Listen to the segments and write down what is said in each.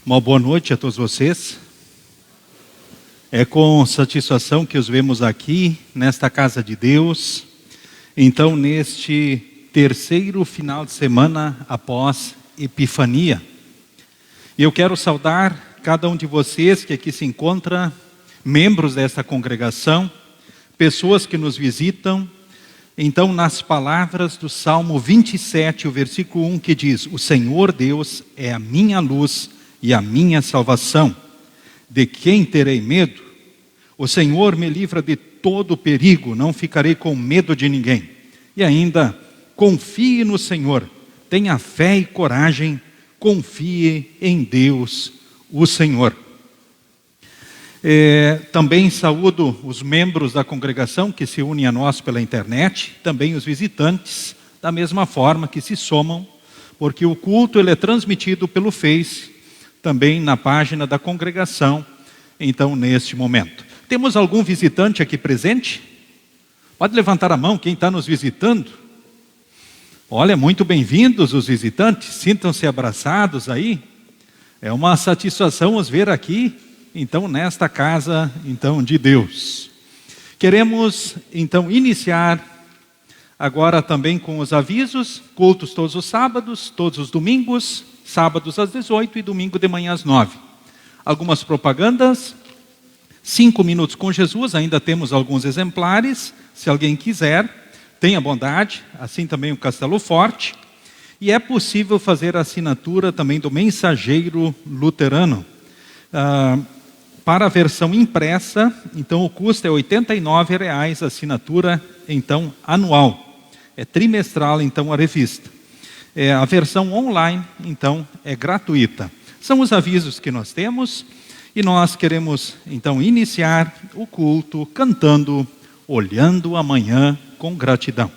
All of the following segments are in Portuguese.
Uma boa noite a todos vocês. É com satisfação que os vemos aqui, nesta casa de Deus. Então, neste terceiro final de semana após Epifania. E eu quero saudar cada um de vocês que aqui se encontra, membros desta congregação, pessoas que nos visitam. Então, nas palavras do Salmo 27, o versículo 1, que diz: O Senhor Deus é a minha luz e a minha salvação. De quem terei medo? O Senhor me livra de todo perigo, não ficarei com medo de ninguém. E ainda, confie no Senhor, tenha fé e coragem, confie em Deus, o Senhor. Também saúdo os membros da congregação que se unem a nós pela internet, também os visitantes, da mesma forma que se somam, porque o culto ele é transmitido pelo Face, também na página da congregação, então neste momento. Temos algum visitante aqui presente? Pode levantar a mão quem está nos visitando. Olha, muito bem-vindos os visitantes, sintam-se abraçados aí. É uma satisfação os ver aqui, então nesta casa então de Deus. Queremos então iniciar agora também com os avisos, cultos todos os sábados, todos os domingos, sábados às 18 e domingo de manhã às 9. Algumas propagandas, 5 minutos com Jesus, ainda temos alguns exemplares, se alguém quiser, tenha bondade, assim também o Castelo Forte, e é possível fazer a assinatura também do Mensageiro Luterano. Para a versão impressa, então o custo é R$ 89,00 a assinatura então anual. É trimestral então a revista. A versão online então é gratuita. São os avisos que nós temos e nós queremos então iniciar o culto cantando Olhando Amanhã com Gratidão.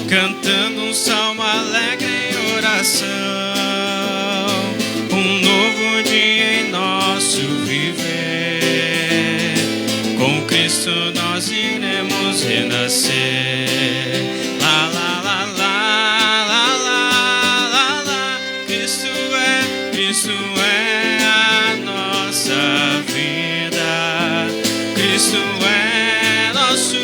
Cantando um salmo alegre em oração, um novo dia em nosso viver. Com Cristo nós iremos renascer. Lá, lá, lá, lá, lá, lá, lá, lá. Cristo é a nossa vida. Cristo é nosso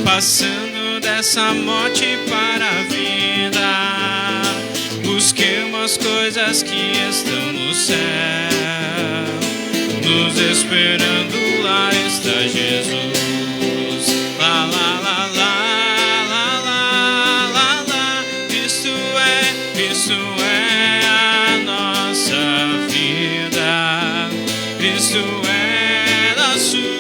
passando dessa morte para a vida. Busquemos coisas que estão no céu, nos esperando lá está Jesus. Lá, lá, lá, lá, lá, lá, lá, lá. Cristo é a nossa vida. Cristo é nosso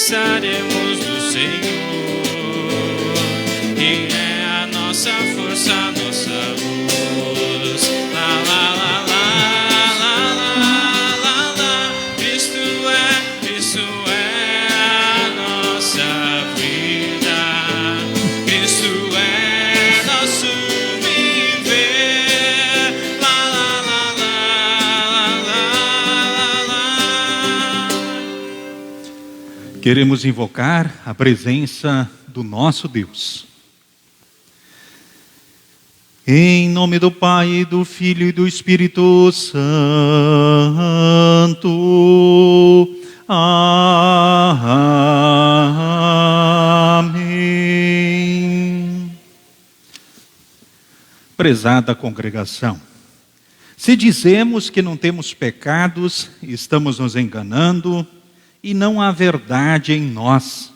estaremos do Senhor, e é a nossa força, a nossa luz. Lá, lá, lá, lá, lá, lá, lá, lá. Cristo é a nossa vida. Cristo é nosso viver. Lá, lá, lá, lá, lá, lá, lá, lá. Queremos invocar a presença do nosso Deus. Em nome do Pai, do Filho e do Espírito Santo. Amém. Prezada congregação, se dizemos que não temos pecados, estamos nos enganando e não há verdade em nós.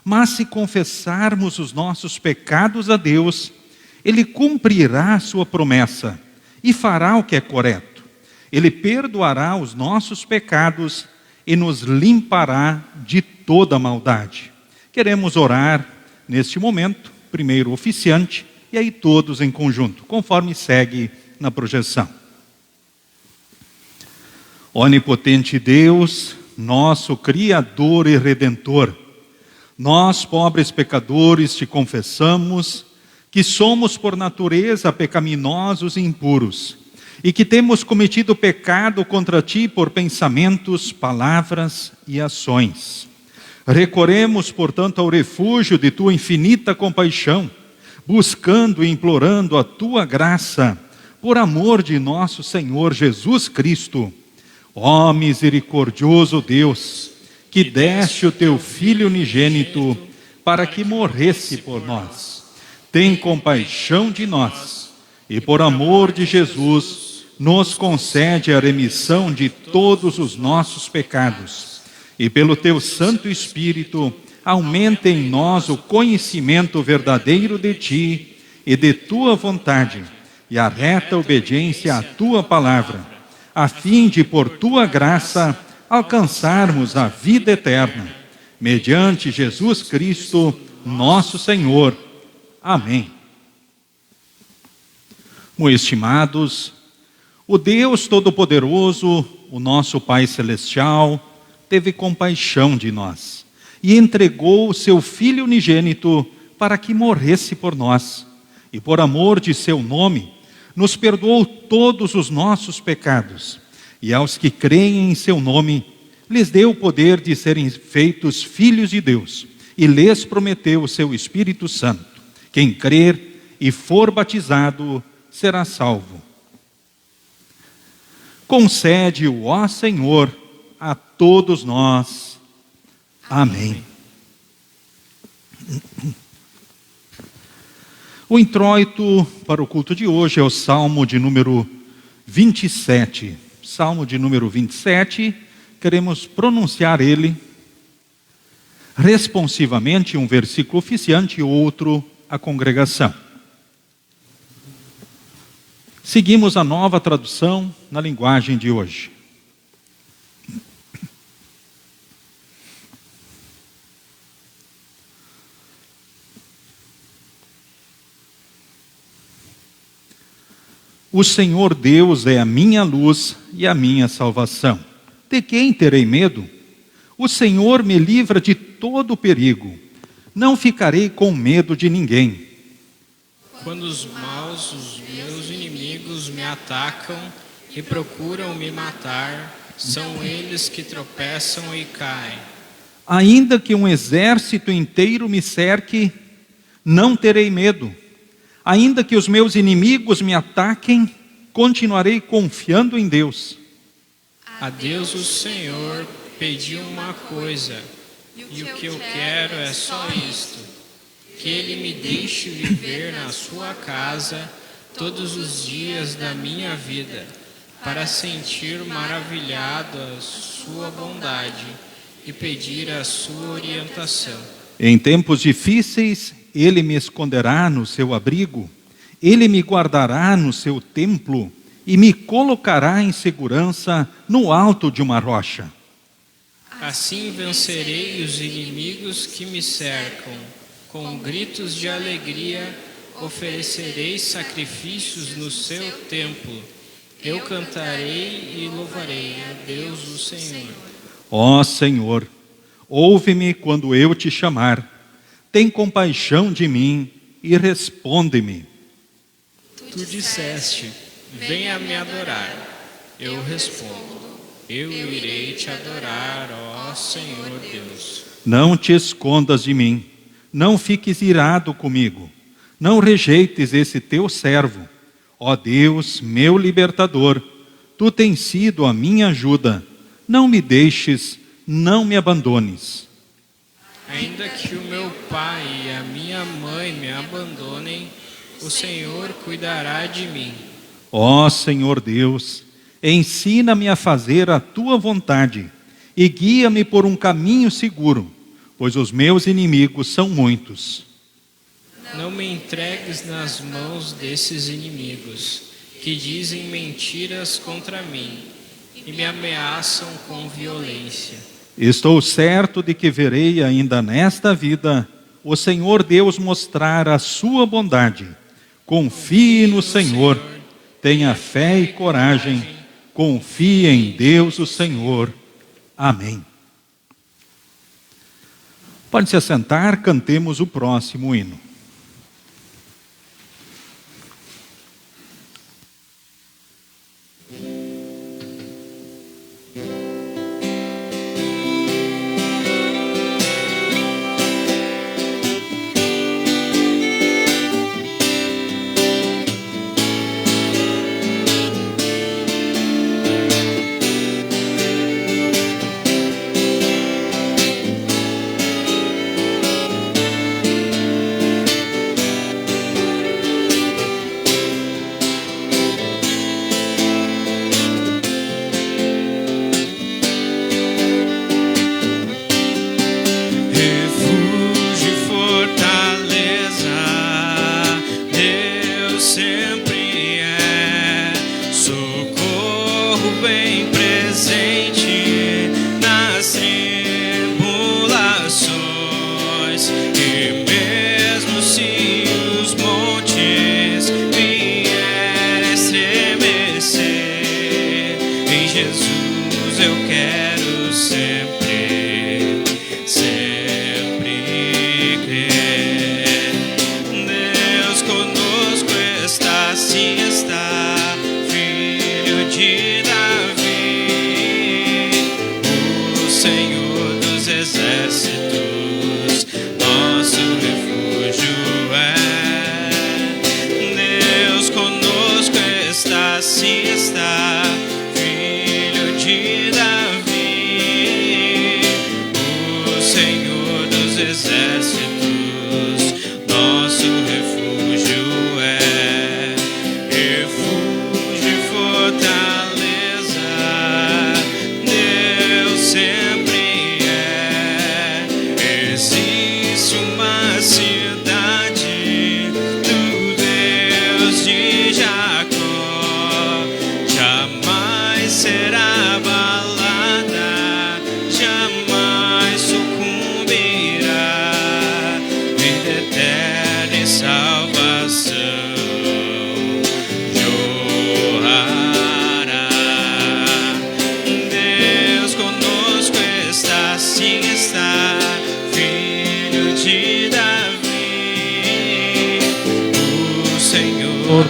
Mas se confessarmos os nossos pecados a Deus, Ele cumprirá a sua promessa e fará o que é correto. Ele perdoará os nossos pecados e nos limpará de toda maldade. Queremos orar neste momento, primeiro o oficiante, e aí todos em conjunto, conforme segue na projeção. Onipotente Deus, nosso Criador e Redentor, nós, pobres pecadores, te confessamos que somos por natureza pecaminosos e impuros, e que temos cometido pecado contra ti por pensamentos, palavras e ações. Recorremos, portanto, ao refúgio de tua infinita compaixão, buscando e implorando a tua graça, por amor de nosso Senhor Jesus Cristo. Ó misericordioso Deus, que deste o teu Filho unigênito para que morresse por nós. Tem compaixão de nós e, por amor de Jesus, nos concede a remissão de todos os nossos pecados. E pelo teu Santo Espírito, aumenta em nós o conhecimento verdadeiro de ti e de tua vontade, e a reta obediência à tua palavra, a fim de, por tua graça, alcançarmos a vida eterna, mediante Jesus Cristo, nosso Senhor. Amém. Meus estimados, o Deus Todo-Poderoso, o nosso Pai Celestial, teve compaixão de nós e entregou o seu Filho unigênito para que morresse por nós. E por amor de seu nome, nos perdoou todos os nossos pecados. E aos que creem em seu nome, lhes deu o poder de serem feitos filhos de Deus, e lhes prometeu o seu Espírito Santo. Quem crer e for batizado será salvo. Concede-o, ó Senhor, a todos nós. Amém. O introito para o culto de hoje é o Salmo de número 27. Salmo de número 27, queremos pronunciar ele responsivamente, um versículo oficiante e outro a congregação. Seguimos a Nova Tradução na linguagem de hoje. O Senhor Deus é a minha luz e a minha salvação. De quem terei medo? O Senhor me livra de todo perigo. Não ficarei com medo de ninguém. Quando os maus, os meus inimigos, me atacam e procuram me matar, são eles que tropeçam e caem. Ainda que um exército inteiro me cerque, não terei medo. Ainda que os meus inimigos me ataquem, continuarei confiando em Deus. A Deus o Senhor pedi uma coisa, e o que eu quero é só isto: que Ele me deixe viver na sua casa todos os dias da minha vida, para sentir maravilhado a sua bondade e pedir a sua orientação. Em tempos difíceis, Ele me esconderá no seu abrigo, Ele me guardará no seu templo e me colocará em segurança no alto de uma rocha. Assim vencerei os inimigos que me cercam. Com gritos de alegria oferecerei sacrifícios no seu templo. Eu cantarei e louvarei a Deus o Senhor. Ó Senhor, ouve-me quando eu te chamar. Tem compaixão de mim e responde-me. Tu disseste: venha me adorar. Eu respondo: eu irei te adorar, ó Senhor Deus. Não te escondas de mim, não fiques irado comigo, não rejeites esse teu servo. Ó Deus, meu libertador, tu tens sido a minha ajuda. Não me deixes, não me abandones. Ainda que o meu pai e a minha mãe me abandonem, o Senhor cuidará de mim. Ó Senhor Deus, ensina-me a fazer a tua vontade e guia-me por um caminho seguro, pois os meus inimigos são muitos. Não me entregues nas mãos desses inimigos, que dizem mentiras contra mim e me ameaçam com violência. Estou certo de que verei ainda nesta vida o Senhor Deus mostrar a sua bondade. Confie no Senhor, tenha fé e coragem, confie em Deus o Senhor. Amém. Pode se assentar, cantemos o próximo hino.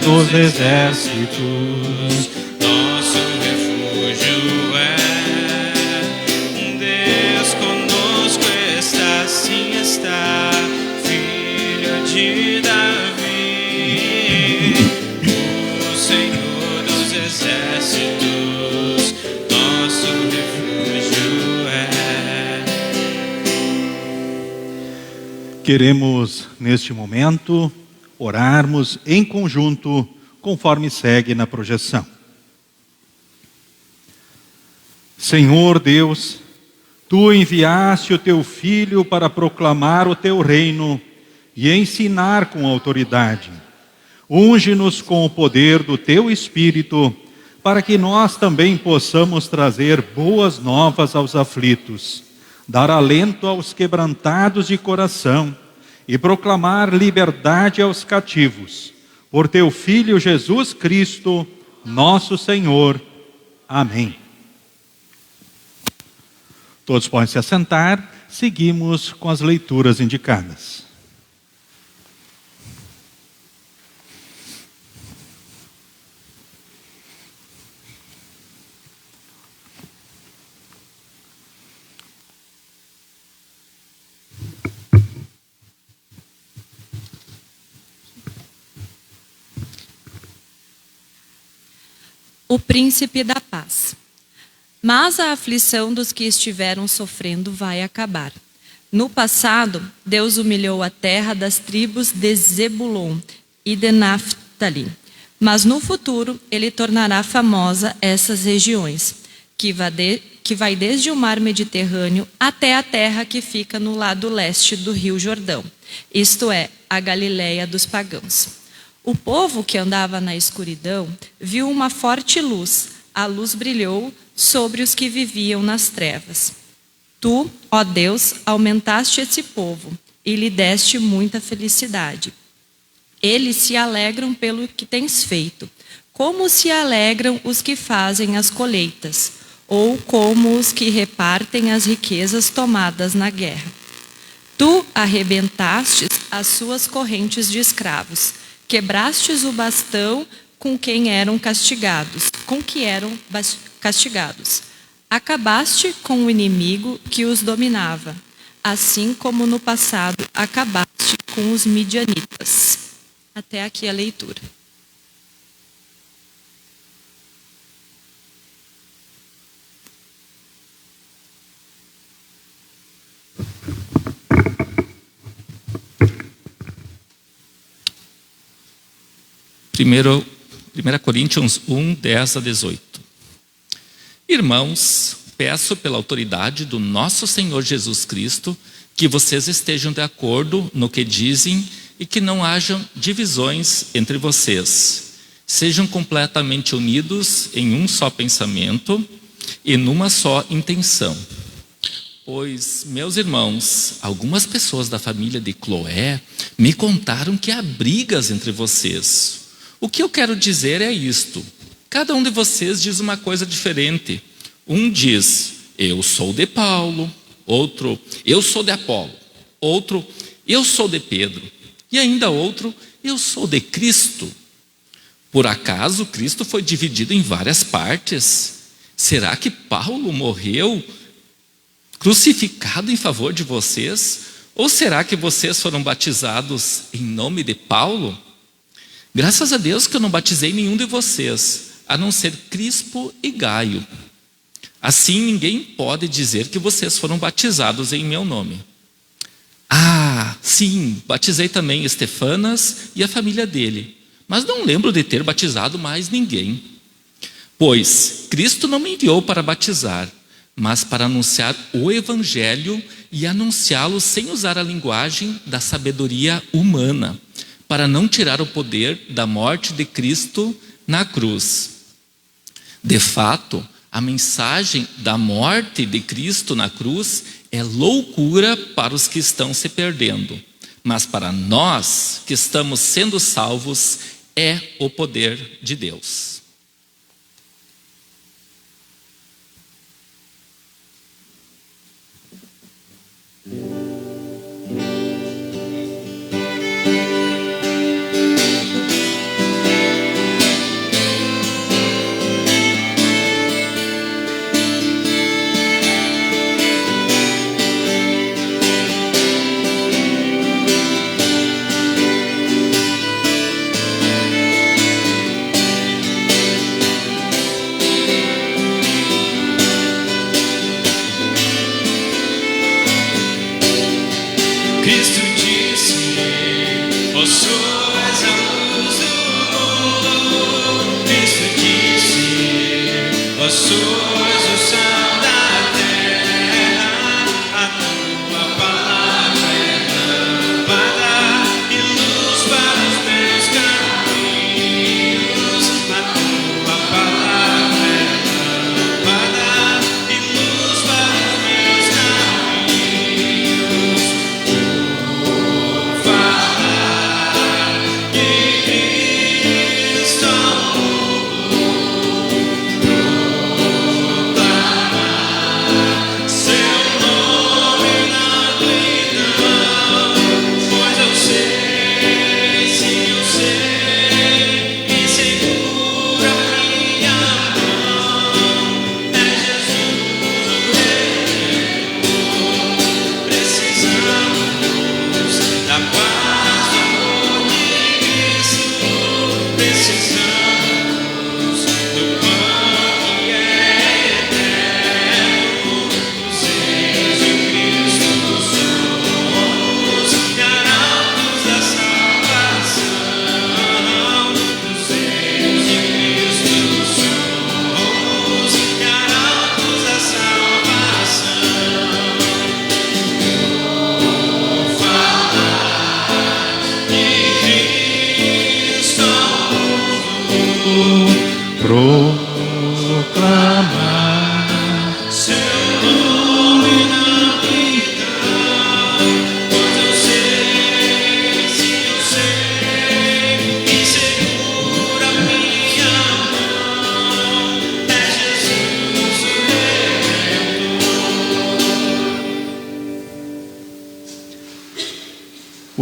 Dos exércitos, nosso refúgio é. Deus conosco está, sim está, filho de Davi. O Senhor dos exércitos, nosso refúgio é. Queremos, neste momento, orarmos em conjunto, conforme segue na projeção. Senhor Deus, Tu enviaste o Teu Filho para proclamar o Teu reino e ensinar com autoridade. Unge-nos com o poder do Teu Espírito, para que nós também possamos trazer boas novas aos aflitos, dar alento aos quebrantados de coração, e proclamar liberdade aos cativos, por Teu Filho Jesus Cristo, nosso Senhor. Amém. Todos podem se assentar, seguimos com as leituras indicadas. O príncipe da paz. Mas a aflição dos que estiveram sofrendo vai acabar. No passado, Deus humilhou a terra das tribos de Zebulon e de Naftali. Mas no futuro ele tornará famosa essas regiões, que vai desde o mar Mediterrâneo até a terra que fica no lado leste do rio Jordão, isto é, a Galileia dos pagãos. O povo que andava na escuridão viu uma forte luz, a luz brilhou sobre os que viviam nas trevas. Tu, ó Deus, aumentaste esse povo e lhe deste muita felicidade. Eles se alegram pelo que tens feito, como se alegram os que fazem as colheitas, ou como os que repartem as riquezas tomadas na guerra. Tu arrebentastes as suas correntes de escravos, quebrastes o bastão com que eram castigados. Acabaste com o inimigo que os dominava, assim como no passado acabaste com os midianitas. Até aqui a leitura. Primeiro, 1 Coríntios 1, 10 a 18. Irmãos, peço pela autoridade do nosso Senhor Jesus Cristo que vocês estejam de acordo no que dizem e que não hajam divisões entre vocês. Sejam completamente unidos em um só pensamento e numa só intenção. Pois, meus irmãos, algumas pessoas da família de Cloé me contaram que há brigas entre vocês. O que eu quero dizer é isto: cada um de vocês diz uma coisa diferente. Um diz, eu sou de Paulo. Outro, eu sou de Apolo. Outro, eu sou de Pedro. E ainda outro, eu sou de Cristo. Por acaso Cristo foi dividido em várias partes? Será que Paulo morreu crucificado em favor de vocês? Ou será que vocês foram batizados em nome de Paulo? Graças a Deus que eu não batizei nenhum de vocês, a não ser Crispo e Gaio. Assim ninguém pode dizer que vocês foram batizados em meu nome. Ah, sim, batizei também Estefanas e a família dele, mas não lembro de ter batizado mais ninguém. Pois Cristo não me enviou para batizar, mas para anunciar o Evangelho e anunciá-lo sem usar a linguagem da sabedoria humana, para não tirar o poder da morte de Cristo na cruz. De fato, a mensagem da morte de Cristo na cruz é loucura para os que estão se perdendo, mas para nós que estamos sendo salvos é o poder de Deus.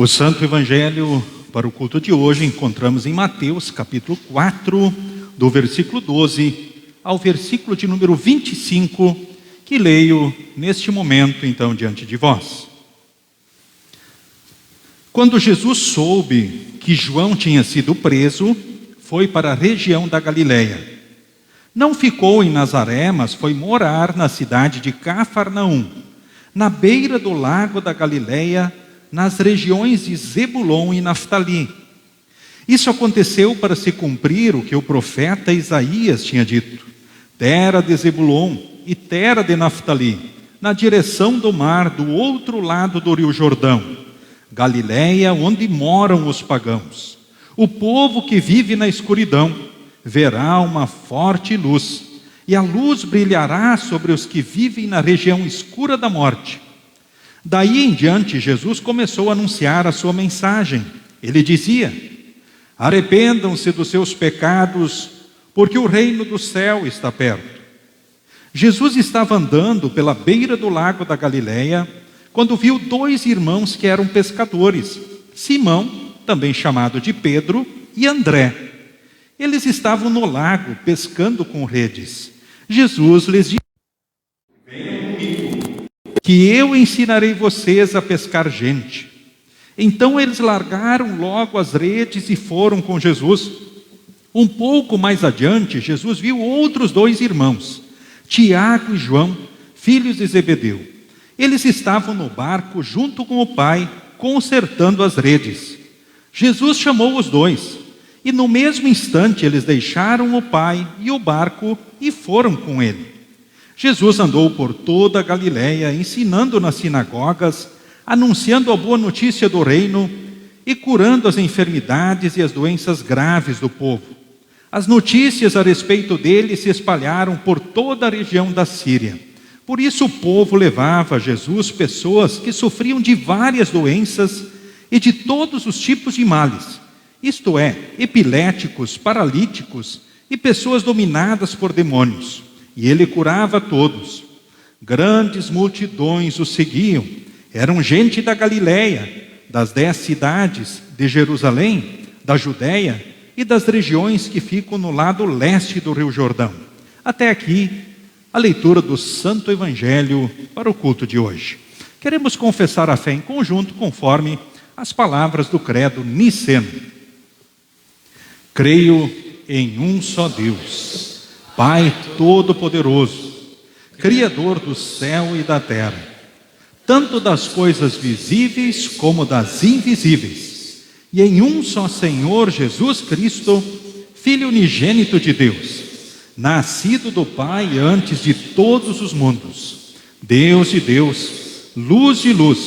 O Santo Evangelho para o culto de hoje encontramos em Mateus, capítulo 4, do versículo 12 ao versículo de número 25, que leio neste momento, então, diante de vós. Quando Jesus soube que João tinha sido preso, foi para a região da Galileia. Não ficou em Nazaré, mas foi morar na cidade de Cafarnaum, na beira do lago da Galileia, nas regiões de Zebulon e Naftali. Isso aconteceu para se cumprir o que o profeta Isaías tinha dito: terra de Zebulon e terra de Naftali, na direção do mar, do outro lado do rio Jordão, Galileia, onde moram os pagãos. O povo que vive na escuridão verá uma forte luz, e a luz brilhará sobre os que vivem na região escura da morte. Daí em diante, Jesus começou a anunciar a sua mensagem. Ele dizia: arrependam-se dos seus pecados, porque o reino do céu está perto. Jesus estava andando pela beira do lago da Galileia, quando viu dois irmãos que eram pescadores, Simão, também chamado de Pedro, e André. Eles estavam no lago pescando com redes. Jesus lhes disse: venham comigo, que eu ensinarei vocês a pescar gente. Então eles largaram logo as redes e foram com Jesus. Um pouco mais adiante, Jesus viu outros dois irmãos, Tiago e João, filhos de Zebedeu. Eles estavam no barco junto com o pai, consertando as redes. Jesus chamou os dois, e no mesmo instante eles deixaram o pai e o barco e foram com ele. Jesus andou por toda a Galileia, ensinando nas sinagogas, anunciando a boa notícia do reino e curando as enfermidades e as doenças graves do povo. As notícias a respeito dele se espalharam por toda a região da Síria. Por isso o povo levava a Jesus pessoas que sofriam de várias doenças e de todos os tipos de males, isto é, epiléticos, paralíticos e pessoas dominadas por demônios. E ele curava todos. Grandes multidões o seguiam. Eram gente da Galileia, das 10 cidades de Jerusalém, da Judéia e das regiões que ficam no lado leste do rio Jordão. Até aqui, a leitura do Santo Evangelho para o culto de hoje. Queremos confessar a fé em conjunto, conforme as palavras do credo niceno. Creio em um só Deus, Pai Todo-Poderoso, Criador do céu e da terra, tanto das coisas visíveis como das invisíveis, e em um só Senhor Jesus Cristo, Filho unigênito de Deus, nascido do Pai antes de todos os mundos, Deus de Deus, luz de luz,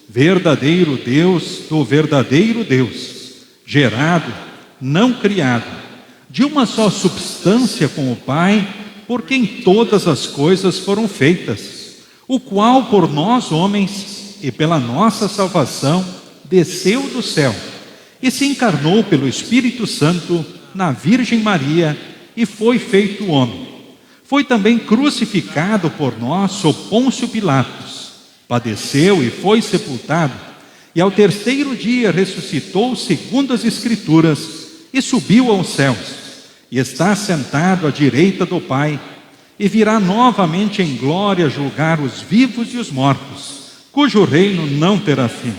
verdadeiro Deus do verdadeiro Deus, gerado, não criado, de uma só substância com o Pai, por quem todas as coisas foram feitas, o qual por nós homens e pela nossa salvação desceu do céu e se encarnou pelo Espírito Santo na Virgem Maria e foi feito homem. Foi também crucificado por nós sob Pôncio Pilatos, padeceu e foi sepultado, e ao terceiro dia ressuscitou segundo as Escrituras e subiu aos céus, e está sentado à direita do Pai, e virá novamente em glória julgar os vivos e os mortos, cujo reino não terá fim.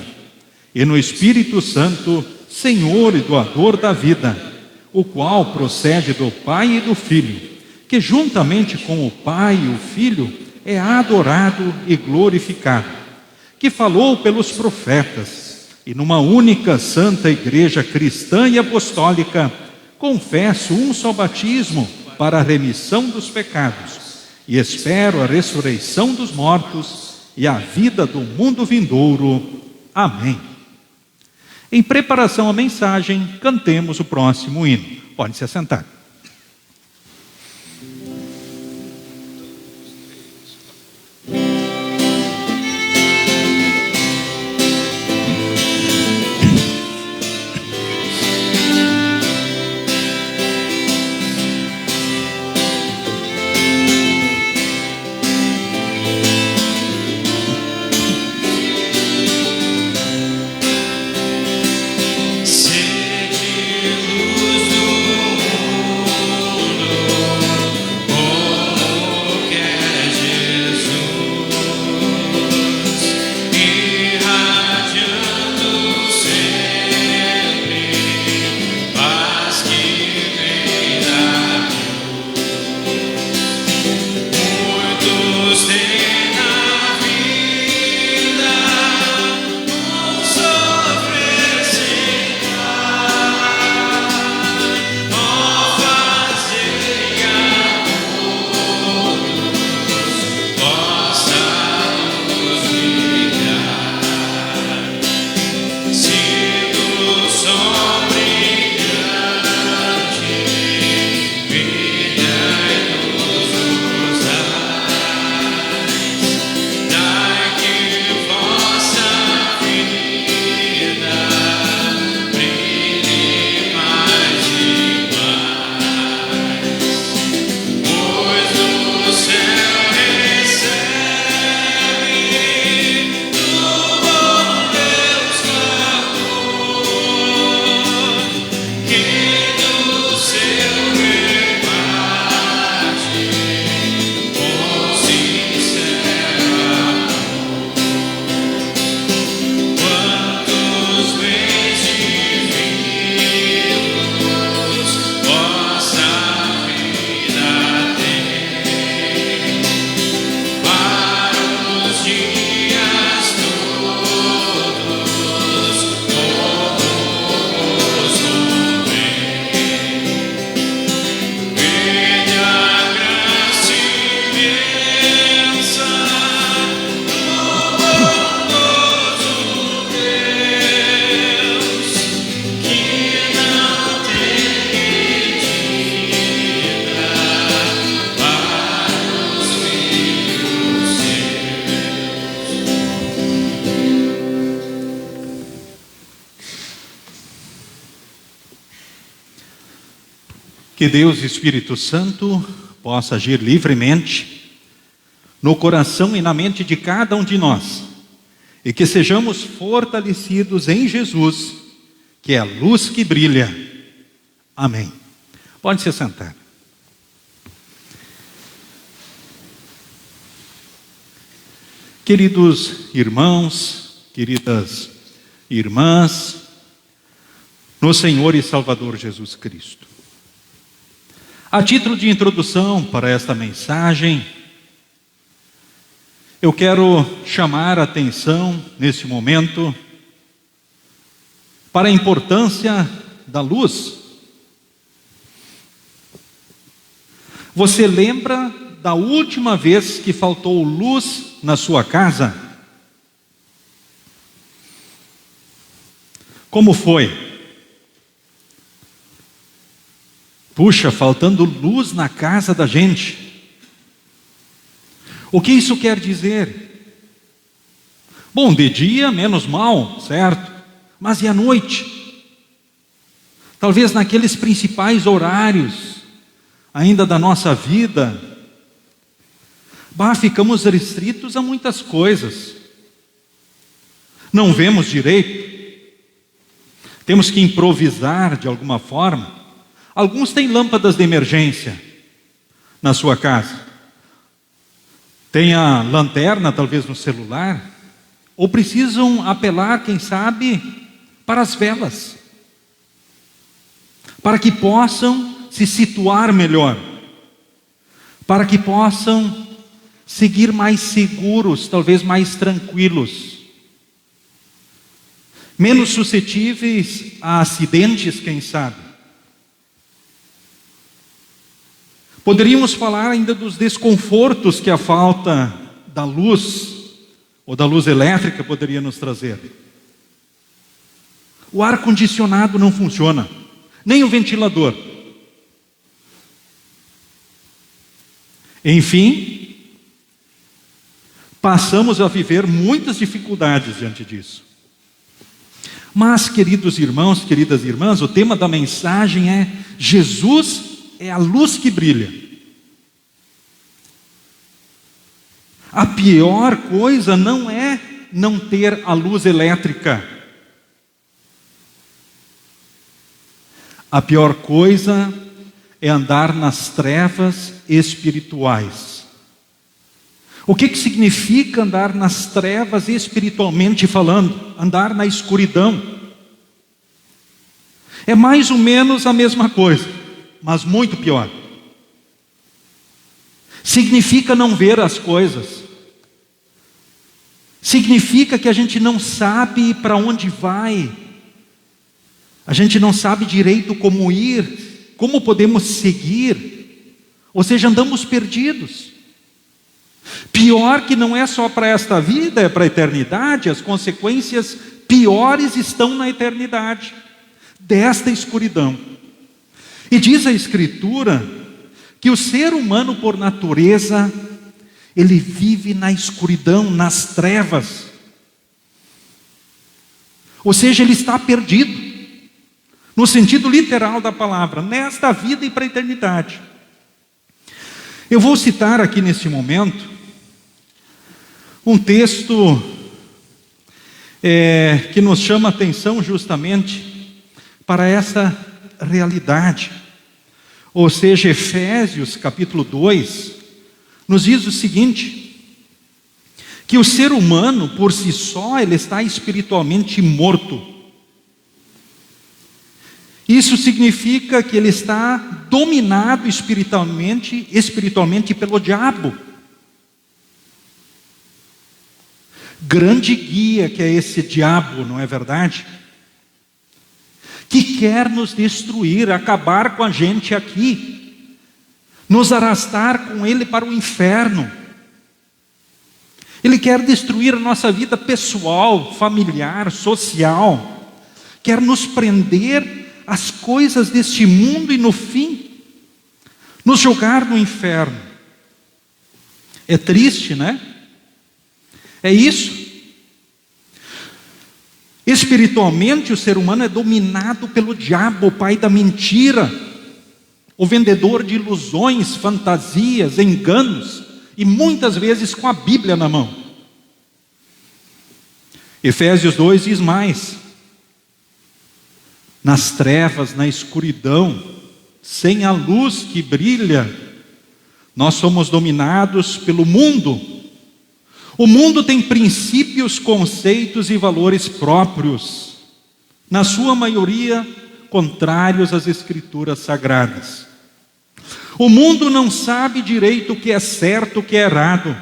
E no Espírito Santo, Senhor e doador da vida, o qual procede do Pai e do Filho, que juntamente com o Pai e o Filho é adorado e glorificado, que falou pelos profetas, e numa única santa igreja cristã e apostólica, confesso um só batismo para a remissão dos pecados, e espero a ressurreição dos mortos e a vida do mundo vindouro. Amém. Em preparação à mensagem, cantemos o próximo hino. Pode se assentar. Que Deus, Espírito Santo, possa agir livremente no coração e na mente de cada um de nós, e que sejamos fortalecidos em Jesus, que é a luz que brilha. Amém. Pode se sentar. Queridos irmãos, queridas irmãs, no Senhor e Salvador Jesus Cristo. A título de introdução para esta mensagem, eu quero chamar a atenção nesse momento para a importância da luz. Você lembra da última vez que faltou luz na sua casa? Como foi? Puxa, faltando luz na casa da gente. O que isso quer dizer? Bom, de dia menos mal, certo? Mas e à noite? Talvez naqueles principais horários ainda da nossa vida, ficamos restritos a muitas coisas. Não vemos direito. Temos que improvisar de alguma forma. Alguns têm lâmpadas de emergência na sua casa. Tem a lanterna, talvez no celular. Ou precisam apelar, quem sabe, para as velas. Para que possam se situar melhor. Para que possam seguir mais seguros, talvez mais tranquilos. Menos suscetíveis a acidentes, quem sabe. Poderíamos falar ainda dos desconfortos que a falta da luz, ou da luz elétrica, poderia nos trazer. O ar-condicionado não funciona, nem o ventilador. Enfim, passamos a viver muitas dificuldades diante disso. Mas, queridos irmãos, queridas irmãs, o tema da mensagem é: Jesus é a luz que brilha. A pior coisa não é não ter a luz elétrica. A pior coisa é andar nas trevas espirituais. O que significa andar nas trevas espiritualmente falando? Andar na escuridão. É mais ou menos a mesma coisa, mas muito pior. Significa não ver as coisas. Significa que a gente não sabe para onde vai. A gente não sabe direito como ir, como podemos seguir. Ou seja, andamos perdidos. Pior que não é só para esta vida, é para a eternidade. As consequências piores estão na eternidade desta escuridão. E diz a Escritura que o ser humano, por natureza, ele vive na escuridão, nas trevas. Ou seja, ele está perdido, no sentido literal da palavra, nesta vida e para a eternidade. Eu vou citar aqui nesse momento um texto que nos chama a atenção justamente para essa realidade. Ou seja, Efésios capítulo 2, nos diz o seguinte: que o ser humano por si só, ele está espiritualmente morto. Isso significa que ele está dominado espiritualmente pelo diabo. Grande guia que é esse diabo, não é verdade? Que quer nos destruir, acabar com a gente aqui, nos arrastar com ele para o inferno. Ele quer destruir a nossa vida pessoal, familiar, social. Quer nos prender às coisas deste mundo e no fim nos jogar no inferno. É triste, né? É isso. Espiritualmente, o ser humano é dominado pelo diabo, o pai da mentira, o vendedor de ilusões, fantasias, enganos, e muitas vezes com a Bíblia na mão. Efésios 2 diz mais: nas trevas, na escuridão, sem a luz que brilha, nós somos dominados pelo mundo. O mundo tem princípios, conceitos e valores próprios, na sua maioria contrários às Escrituras Sagradas. O mundo não sabe direito o que é certo, o que é errado,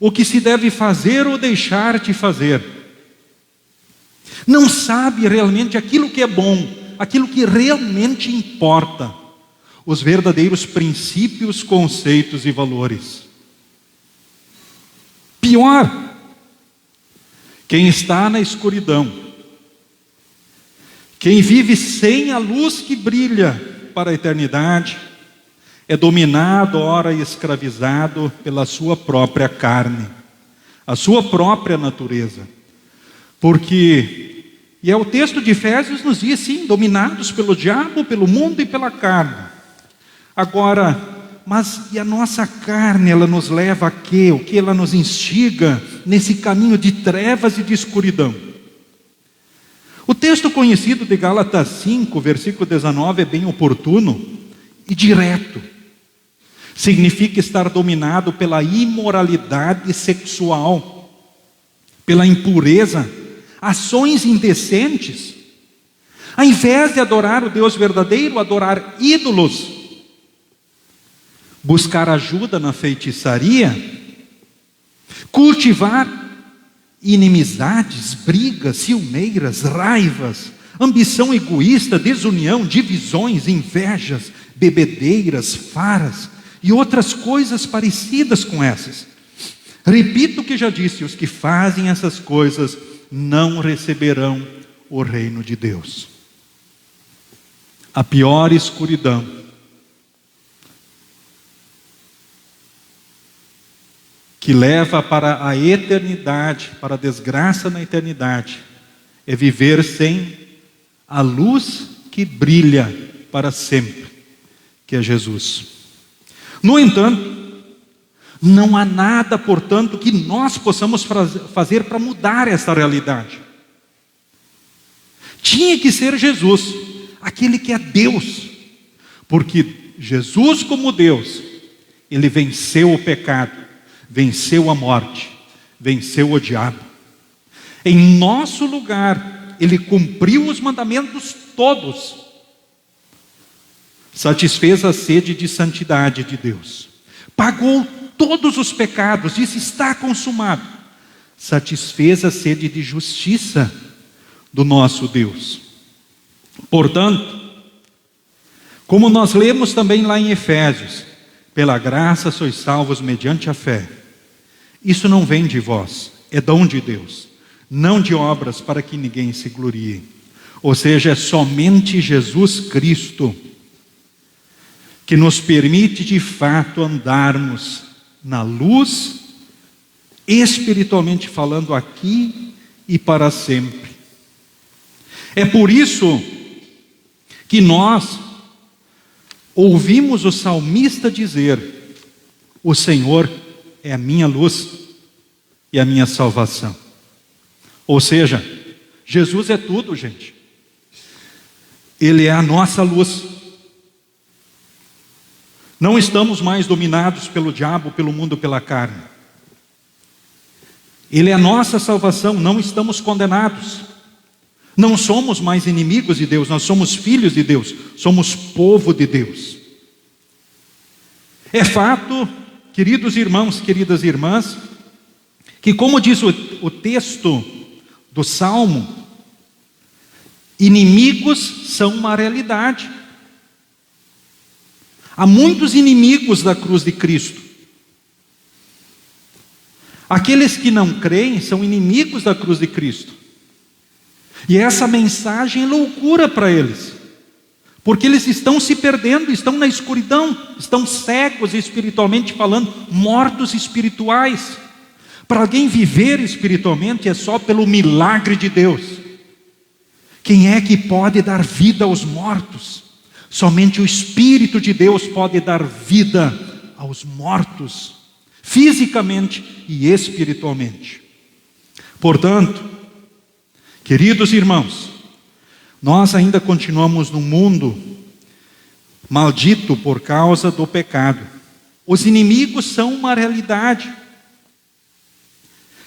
o que se deve fazer ou deixar de fazer. Não sabe realmente aquilo que é bom, aquilo que realmente importa, os verdadeiros princípios, conceitos e valores. Pior, quem está na escuridão, quem vive sem a luz que brilha para a eternidade, é dominado, ora escravizado pela sua própria carne, a sua própria natureza. Porque, e é o texto de Efésios nos diz, sim, dominados pelo diabo, pelo mundo e pela carne. Agora, mas e a nossa carne, ela nos leva a quê? O que ela nos instiga nesse caminho de trevas e de escuridão? O texto conhecido de Gálatas 5, versículo 19, é bem oportuno e direto. Significa estar dominado pela imoralidade sexual, pela impureza, ações indecentes. Ao invés de adorar o Deus verdadeiro, adorar ídolos, buscar ajuda na feitiçaria, cultivar inimizades, brigas, ciumeiras, raivas, ambição egoísta, desunião, divisões, invejas, bebedeiras, faras e outras coisas parecidas com essas. Repito o que já disse: os que fazem essas coisas não receberão o reino de Deus. A pior escuridão que leva para a eternidade, para a desgraça na eternidade, é viver sem a luz que brilha para sempre, que é Jesus. No entanto, não há nada, portanto, que nós possamos fazer para mudar essa realidade. Tinha que ser Jesus, aquele que é Deus, porque Jesus, como Deus, ele venceu o pecado, venceu a morte, venceu o diabo. Em nosso lugar, ele cumpriu os mandamentos todos, satisfez a sede de santidade de Deus, pagou todos os pecados, disse: está consumado. Satisfez a sede de justiça do nosso Deus. Portanto, como nós lemos também lá em Efésios, pela graça sois salvos mediante a fé. Isso não vem de vós, é dom de Deus, não de obras para que ninguém se glorie. Ou seja, é somente Jesus Cristo que nos permite de fato andarmos na luz, espiritualmente falando, aqui e para sempre. É por isso que nós ouvimos o salmista dizer: o Senhor é a minha luz e a minha salvação. Ou seja, Jesus é tudo, gente. Ele é a nossa luz. Não estamos mais dominados pelo diabo, pelo mundo, pela carne. Ele é a nossa salvação, não estamos condenados. Não somos mais inimigos de Deus, nós somos filhos de Deus, somos povo de Deus. É fato, queridos irmãos, queridas irmãs, que, como diz o texto do Salmo, inimigos são uma realidade. Há muitos inimigos da cruz de Cristo. Aqueles que não creem são inimigos da cruz de Cristo. E essa mensagem é loucura para eles, porque eles estão se perdendo, estão na escuridão, estão cegos espiritualmente falando, mortos espirituais. Para alguém viver espiritualmente é só pelo milagre de Deus. Quem é que pode dar vida aos mortos? Somente o Espírito de Deus pode dar vida aos mortos, fisicamente e espiritualmente. Portanto, queridos irmãos, nós ainda continuamos num mundo maldito por causa do pecado. Os inimigos são uma realidade.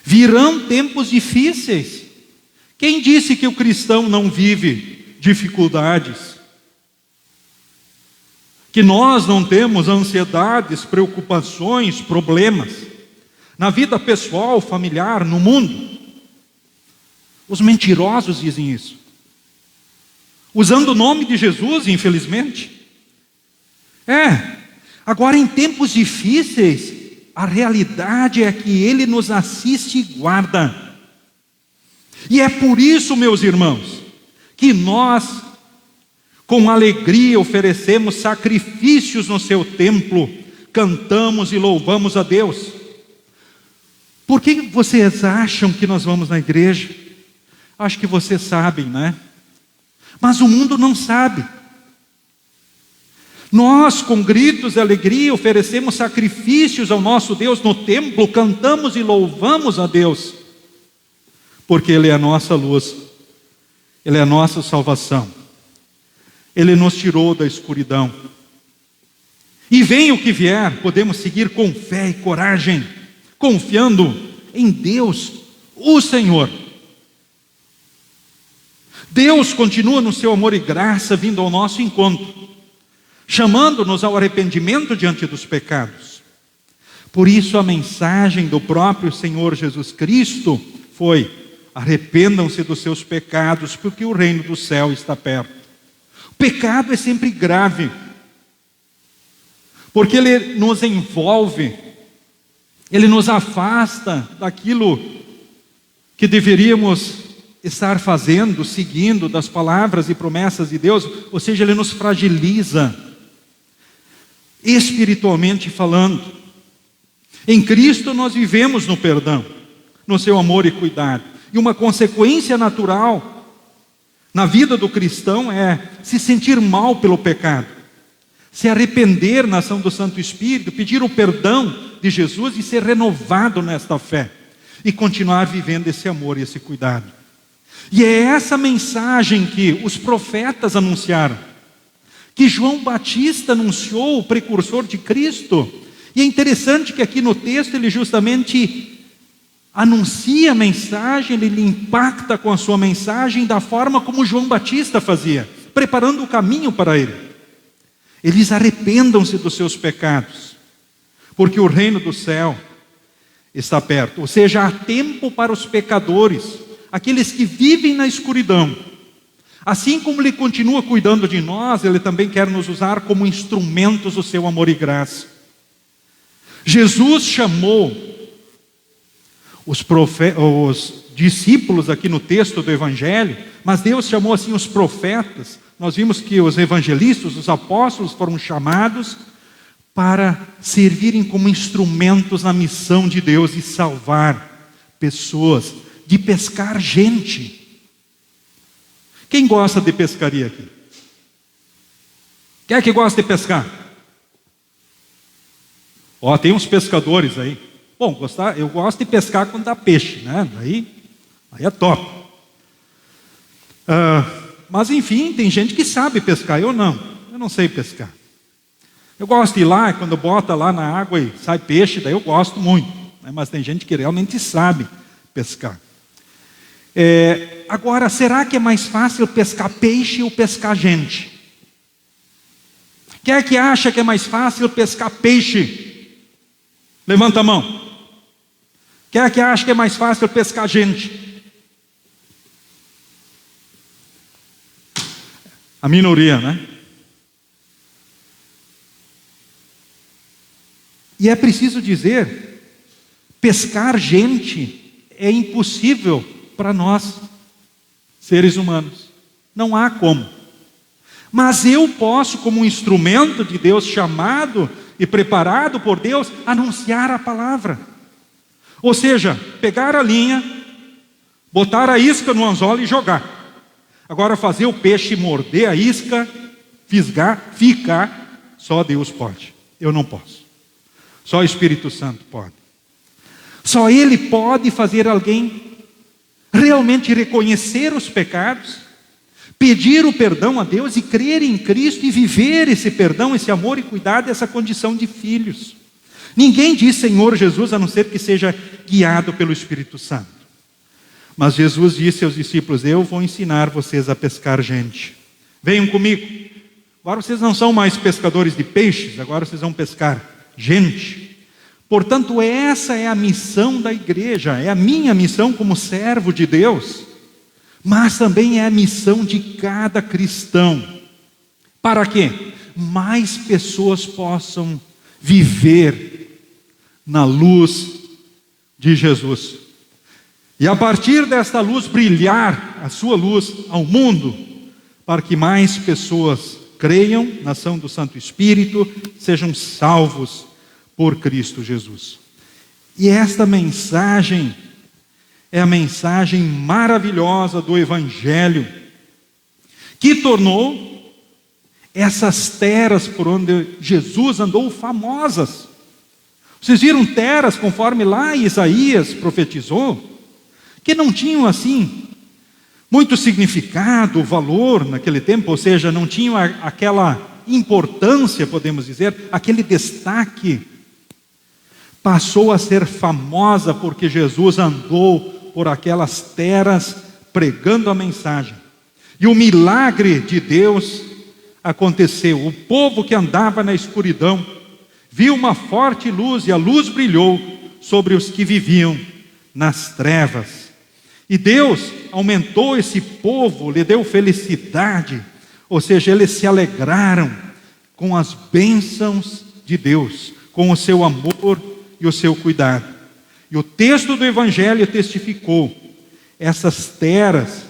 Virão tempos difíceis. Quem disse que o cristão não vive dificuldades? Que nós não temos ansiedades, preocupações, problemas na vida pessoal, familiar, no mundo? Os mentirosos dizem isso, usando o nome de Jesus, infelizmente. Agora em tempos difíceis, a realidade é que Ele nos assiste e guarda. E é por isso, meus irmãos, que nós, com alegria, oferecemos sacrifícios no seu templo, cantamos e louvamos a Deus. Por que vocês acham que nós vamos na igreja? Acho que vocês sabem, né? Mas o mundo não sabe. Nós, com gritos de alegria, oferecemos sacrifícios ao nosso Deus no templo, cantamos e louvamos a Deus, porque Ele é a nossa luz, Ele é a nossa salvação, Ele nos tirou da escuridão. E venha o que vier, podemos seguir com fé e coragem, confiando em Deus, o Senhor. Deus continua no seu amor e graça vindo ao nosso encontro, chamando-nos ao arrependimento diante dos pecados. Por isso a mensagem do próprio Senhor Jesus Cristo foi: arrependam-se dos seus pecados, porque o reino do céu está perto. O pecado é sempre grave, porque ele nos envolve, ele nos afasta daquilo que deveríamos estar fazendo, seguindo das palavras e promessas de Deus, ou seja, ele nos fragiliza, espiritualmente falando. Em Cristo nós vivemos no perdão, no seu amor e cuidado, e uma consequência natural na vida do cristão é se sentir mal pelo pecado, se arrepender na ação do Santo Espírito, pedir o perdão de Jesus e ser renovado nesta fé, e continuar vivendo esse amor e esse cuidado. E é essa mensagem que os profetas anunciaram, que João Batista anunciou, o precursor de Cristo. E é interessante que aqui no texto ele justamente anuncia a mensagem, ele impacta com a sua mensagem da forma como João Batista fazia, preparando o caminho para ele. Eles arrependam-se dos seus pecados, porque o reino do céu está perto. Ou seja, há tempo para os pecadores, aqueles que vivem na escuridão. Assim como Ele continua cuidando de nós, Ele também quer nos usar como instrumentos do seu amor e graça. Jesus chamou os discípulos aqui no texto do Evangelho, mas Deus chamou assim os profetas. Nós vimos que os evangelistas, os apóstolos foram chamados para servirem como instrumentos na missão de Deus de salvar pessoas, de pescar gente. Quem gosta de pescaria aqui? Quem é que gosta de pescar? Tem uns pescadores aí. Bom, eu gosto de pescar quando dá peixe, né? Aí é top. Mas enfim, tem gente que sabe pescar, eu não sei pescar. Eu gosto de ir lá, quando bota lá na água e sai peixe, daí eu gosto muito, né? Mas tem gente que realmente sabe pescar. Agora, será que é mais fácil pescar peixe ou pescar gente? Quem é que acha que é mais fácil pescar peixe? Levanta a mão. Quem é que acha que é mais fácil pescar gente? A minoria, né? E é preciso dizer, pescar gente é impossível para nós, seres humanos. Não há como. Mas eu posso, como um instrumento de Deus, chamado e preparado por Deus, anunciar a palavra. Ou seja, pegar a linha, botar a isca no anzol e jogar. Agora fazer o peixe morder a isca, ficar, só Deus pode. Eu não posso. Só o Espírito Santo pode. Só Ele pode fazer alguém realmente reconhecer os pecados, pedir o perdão a Deus e crer em Cristo e viver esse perdão, esse amor e cuidado, essa condição de filhos. Ninguém diz Senhor Jesus a não ser que seja guiado pelo Espírito Santo. Mas Jesus disse aos discípulos: eu vou ensinar vocês a pescar gente. Venham comigo. Agora vocês não são mais pescadores de peixes, agora vocês vão pescar gente. Portanto, essa é a missão da igreja, é a minha missão como servo de Deus, mas também é a missão de cada cristão. Para quê? Mais pessoas possam viver na luz de Jesus. E a partir desta luz brilhar, a sua luz ao mundo, para que mais pessoas creiam na ação do Santo Espírito, sejam salvos por Cristo Jesus. E esta mensagem é a mensagem maravilhosa do Evangelho, que tornou essas terras por onde Jesus andou famosas. Vocês viram terras, conforme lá Isaías profetizou, que não tinham assim muito significado, valor naquele tempo, ou seja, não tinham aquela importância, podemos dizer, aquele destaque. Passou a ser famosa porque Jesus andou por aquelas terras pregando a mensagem. E o milagre de Deus aconteceu. O povo que andava na escuridão viu uma forte luz, e a luz brilhou sobre os que viviam nas trevas. E Deus aumentou esse povo, lhe deu felicidade, ou seja, eles se alegraram com as bênçãos de Deus, com o seu amor e o seu cuidado. E o texto do Evangelho testificou: essas terras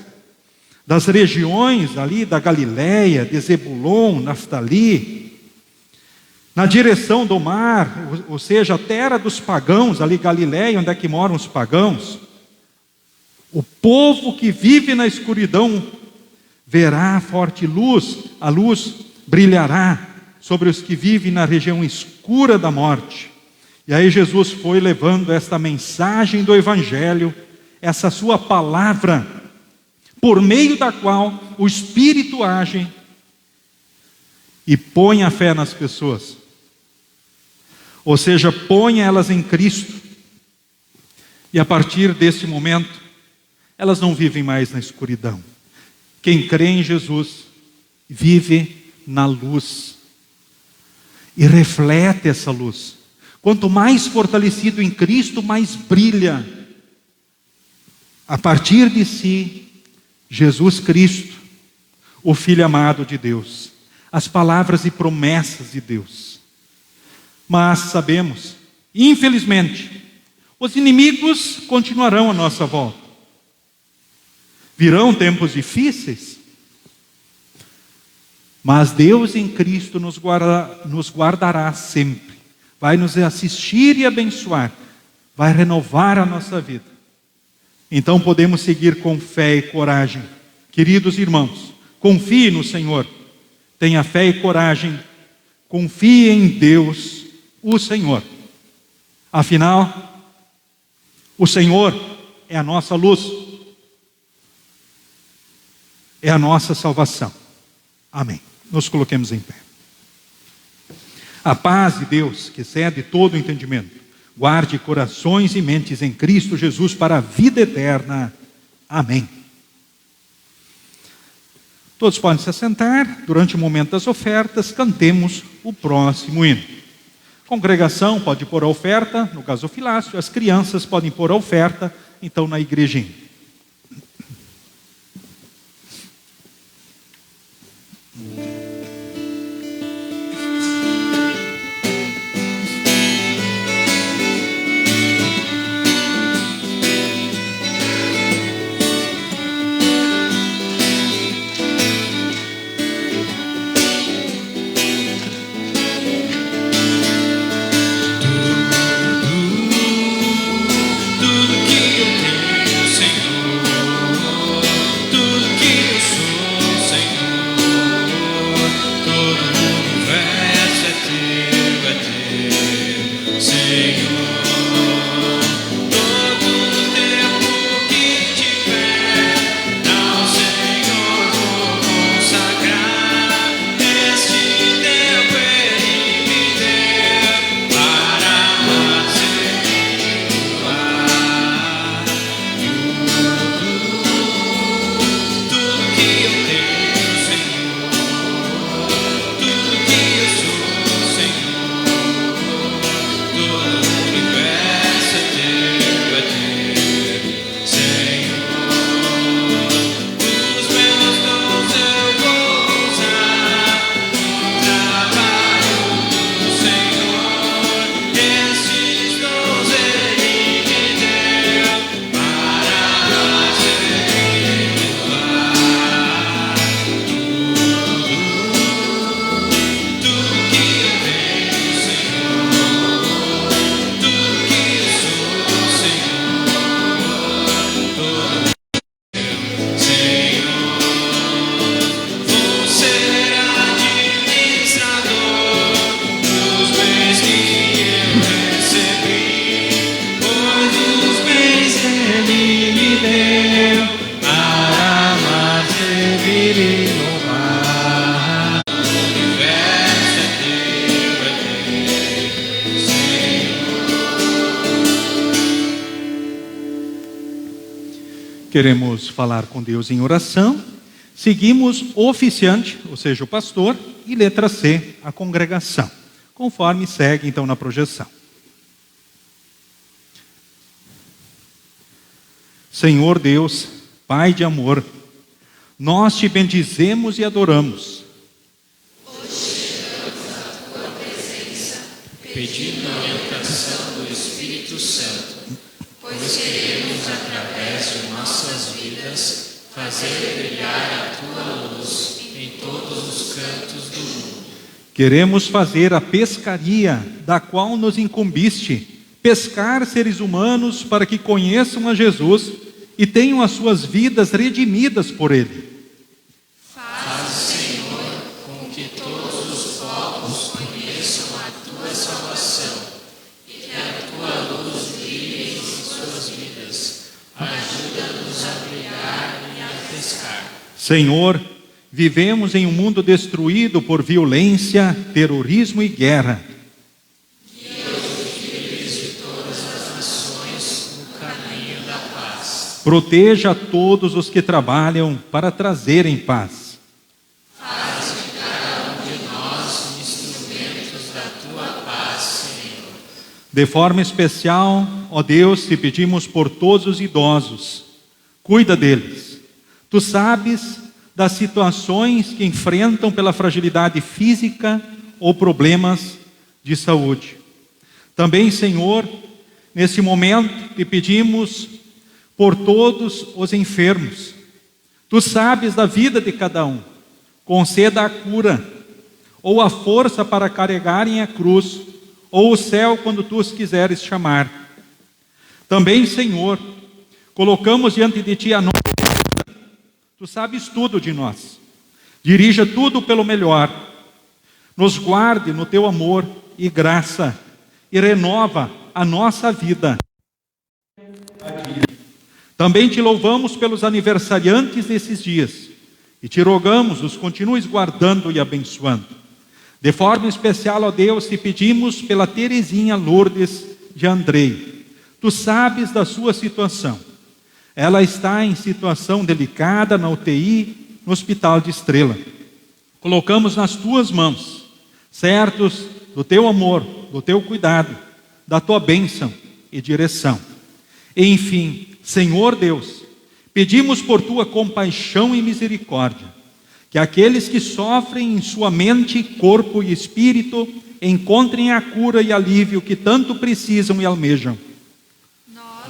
das regiões ali da Galileia, de Zebulon, Naftali, na direção do mar, ou seja, a terra dos pagãos, ali Galileia, onde é que moram os pagãos, o povo que vive na escuridão verá a forte luz, a luz brilhará sobre os que vivem na região escura da morte. E aí Jesus foi levando esta mensagem do Evangelho, essa sua palavra, por meio da qual o Espírito age e põe a fé nas pessoas. Ou seja, põe elas em Cristo. E a partir deste momento, elas não vivem mais na escuridão. Quem crê em Jesus vive na luz e reflete essa luz. Quanto mais fortalecido em Cristo, mais brilha a partir de si Jesus Cristo, o Filho amado de Deus, as palavras e promessas de Deus. Mas sabemos, infelizmente, os inimigos continuarão à nossa volta. Virão tempos difíceis, mas Deus em Cristo nos guardará sempre. Vai nos assistir e abençoar, vai renovar a nossa vida. Então podemos seguir com fé e coragem. Queridos irmãos, confie no Senhor, tenha fé e coragem, confie em Deus, o Senhor. Afinal, o Senhor é a nossa luz, é a nossa salvação. Amém. Nos coloquemos em pé. A paz de Deus, que excede todo o entendimento, guarde corações e mentes em Cristo Jesus para a vida eterna. Amém. Todos podem se assentar. Durante o momento das ofertas, cantemos o próximo hino. A congregação pode pôr a oferta no gasofilácio, as crianças podem pôr a oferta, então, na igrejinha. Tudo que eu tenho, Senhor. queremos falar com Deus em oração, seguimos o oficiante, ou seja, o pastor, e letra C, a congregação, conforme segue então na projeção. Senhor Deus, Pai de amor, nós te bendizemos e adoramos. Pedindo a orientação do Espírito Santo, pois queremos, através de nossas vidas, fazer brilhar a tua luz em todos os cantos do mundo. Queremos fazer a pescaria da qual nos incumbiste, pescar seres humanos para que conheçam a Jesus e tenham as suas vidas redimidas por Ele. Faz, Senhor, com que todos os povos conheçam a tua salvação e que a tua luz brilhe em suas vidas. Ajuda-nos a brilhar e a pescar. Senhor, vivemos em um mundo destruído por violência, terrorismo e guerra. Proteja a todos os que trabalham para trazerem paz. Faz de cada um de nós instrumentos da tua paz, Senhor. De forma especial, ó Deus, te pedimos por todos os idosos. Cuida deles. Tu sabes das situações que enfrentam pela fragilidade física ou problemas de saúde. Também, Senhor, nesse momento te pedimos por todos os enfermos. Tu sabes da vida de cada um. Conceda a cura, ou a força para carregarem a cruz, ou o céu quando tu os quiseres chamar. Também, Senhor, colocamos diante de ti a nossa vida. Tu sabes tudo de nós. Dirija tudo pelo melhor. Nos guarde no teu amor e graça e renova a nossa vida. Também te louvamos pelos aniversariantes desses dias e te rogamos, os continues guardando e abençoando. De forma especial, ó Deus, te pedimos pela Terezinha Lourdes de Andrei. Tu sabes da sua situação. Ela está em situação delicada na UTI, no Hospital de Estrela. Colocamos nas tuas mãos, certos do teu amor, do teu cuidado, da tua bênção e direção. Enfim, Senhor Deus, pedimos por tua compaixão e misericórdia, que aqueles que sofrem em sua mente, corpo e espírito encontrem a cura e alívio que tanto precisam e almejam.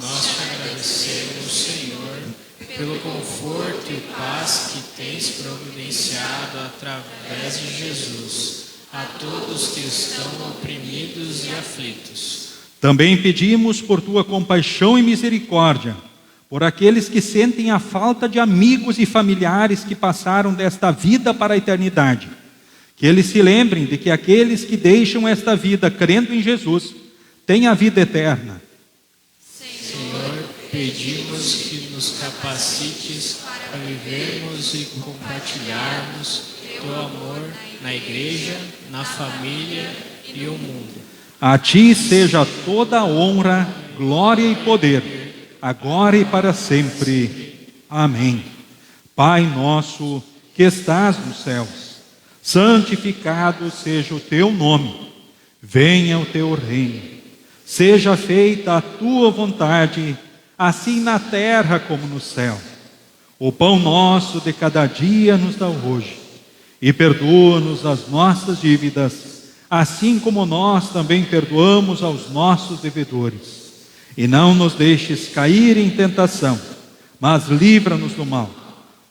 Nós te agradecemos, Senhor, pelo conforto e paz que tens providenciado através de Jesus a todos que estão oprimidos e aflitos. Também pedimos por tua compaixão e misericórdia, por aqueles que sentem a falta de amigos e familiares que passaram desta vida para a eternidade. Que eles se lembrem de que aqueles que deixam esta vida crendo em Jesus têm a vida eterna. Senhor, pedimos que nos capacites para vivermos e compartilharmos teu amor na igreja, na família e o mundo. A ti seja toda a honra, glória e poder, agora e para sempre. Amém. Pai nosso que estás nos céus, santificado seja o teu nome. Venha o teu reino. Seja feita a tua vontade, assim na terra como no céu. O pão nosso de cada dia nos dá hoje. E perdoa-nos as nossas dívidas, assim como nós também perdoamos aos nossos devedores. E não nos deixes cair em tentação, mas livra-nos do mal.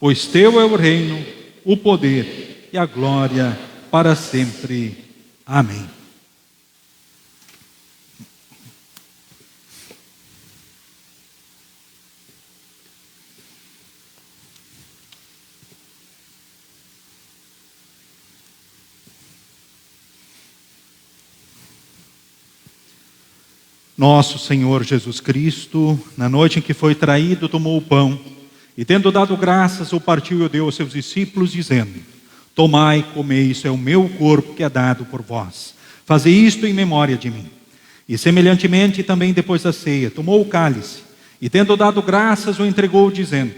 Pois teu é o reino, o poder e a glória para sempre. Amém. Nosso Senhor Jesus Cristo, na noite em que foi traído, tomou o pão e, tendo dado graças, o partiu e o deu aos seus discípulos, dizendo: tomai, comei, isso é o meu corpo que é dado por vós. Fazei isto em memória de mim. E semelhantemente também depois da ceia, tomou o cálice E tendo dado graças, o entregou, dizendo: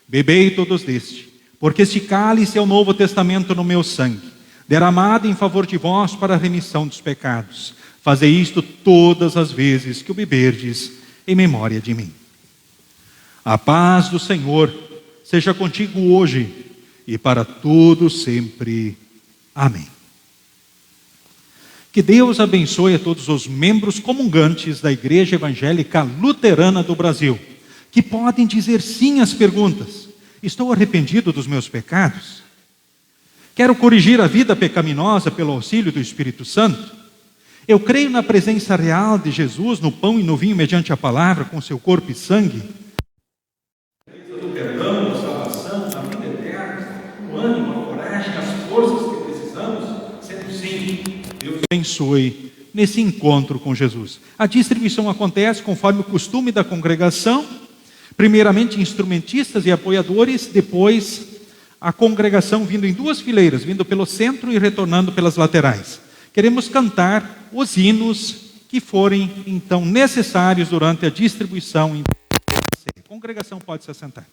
bebei todos deste, porque este cálice é o novo testamento no meu sangue, derramado em favor de vós para a remissão dos pecados. Fazei isto todas as vezes que o beberdes, em memória de mim. A paz do Senhor seja contigo hoje e para todo sempre. Amém. Que Deus abençoe a todos os membros comungantes da Igreja Evangélica Luterana do Brasil, que podem dizer sim às perguntas: estou arrependido dos meus pecados? Quero corrigir a vida pecaminosa pelo auxílio do Espírito Santo? Eu creio na presença real de Jesus no pão e no vinho mediante a palavra, com seu corpo e sangue? Do perdão, da salvação, da vida eterna, o ânimo, a coragem, as forças que precisamos? Sendo sim, Deus abençoe nesse encontro com Jesus. A distribuição acontece conforme o costume da congregação, primeiramente instrumentistas e apoiadores, depois a congregação vindo em duas fileiras, vindo pelo centro e retornando pelas laterais. Queremos cantar os hinos que forem então necessários durante a distribuição. A congregação pode se assentar.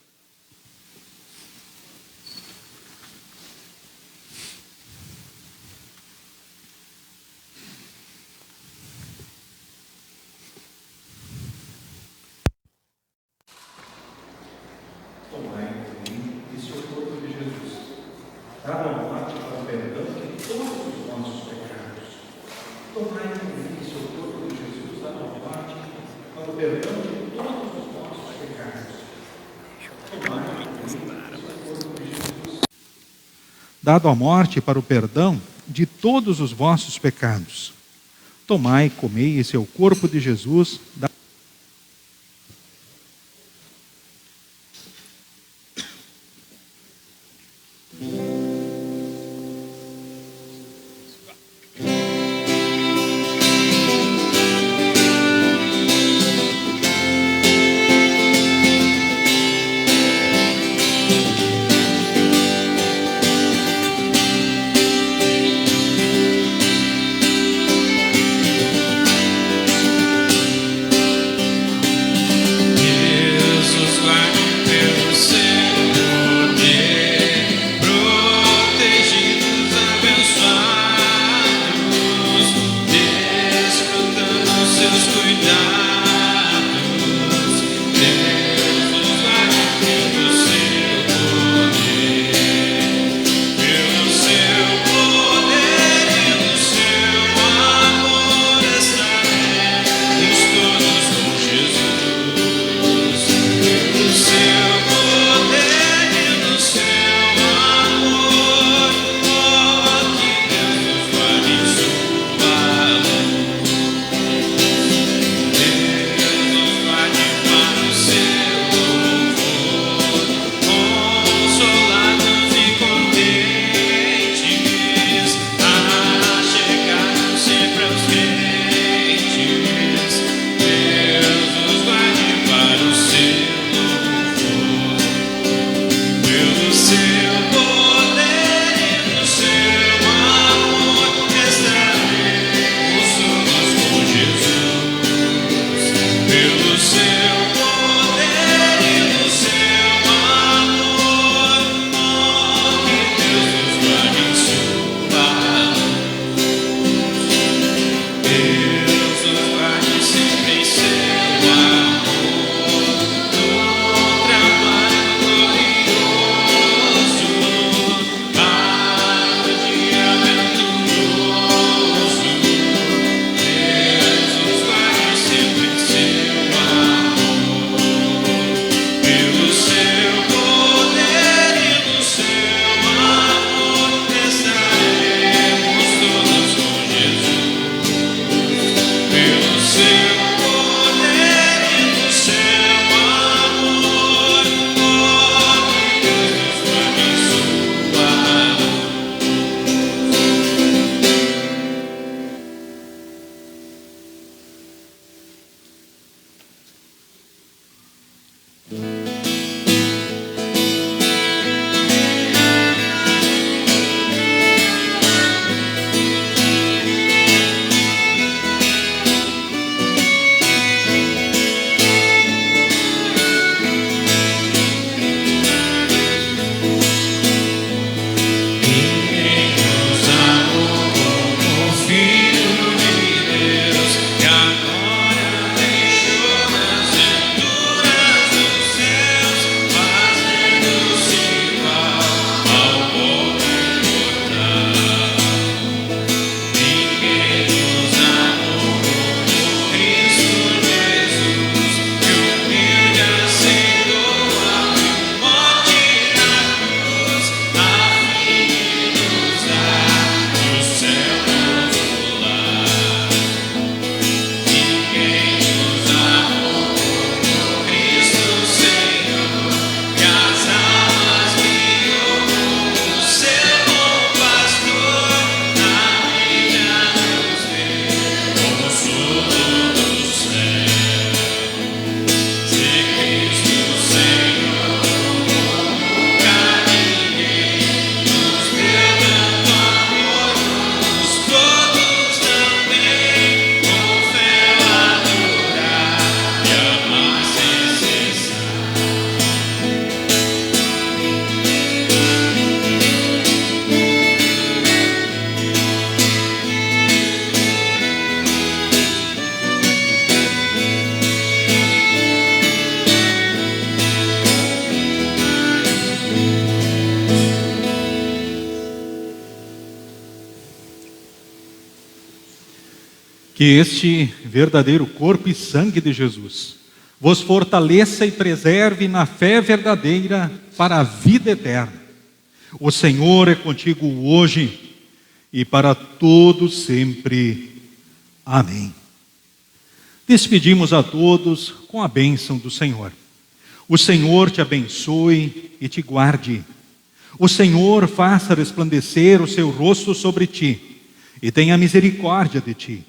Tomai esse é o corpo de Jesus, dado ao morte para o perdão de todos os nossos pecados. Tomai esse é o corpo de Jesus, dado ao morte para o perdão de todos os nossos pecados. Tomai esse é o corpo de Jesus, dado à morte para o perdão de todos os vossos pecados. Tomai, comei, esse é o corpo de Jesus. Que este verdadeiro corpo e sangue de Jesus vos fortaleça e preserve na fé verdadeira para a vida eterna. O Senhor é contigo hoje e para todos sempre. Amém. Despedimos a todos com a bênção do Senhor. O Senhor te abençoe e te guarde. O Senhor faça resplandecer o seu rosto sobre ti e tenha misericórdia de ti.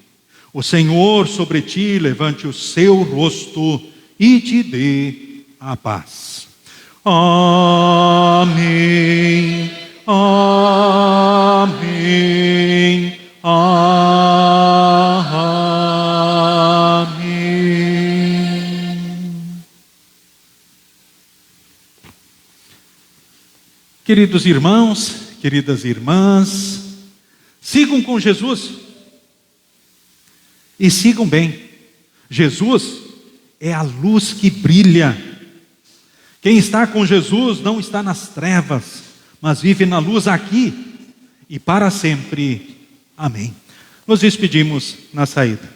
O Senhor sobre ti levante o seu rosto e te dê a paz. Amém. Amém. Amém. Queridos irmãos, queridas irmãs, sigam com Jesus e sigam bem. Jesus é a luz que brilha. Quem está com Jesus não está nas trevas, mas vive na luz aqui e para sempre. Amém. Nos despedimos na saída.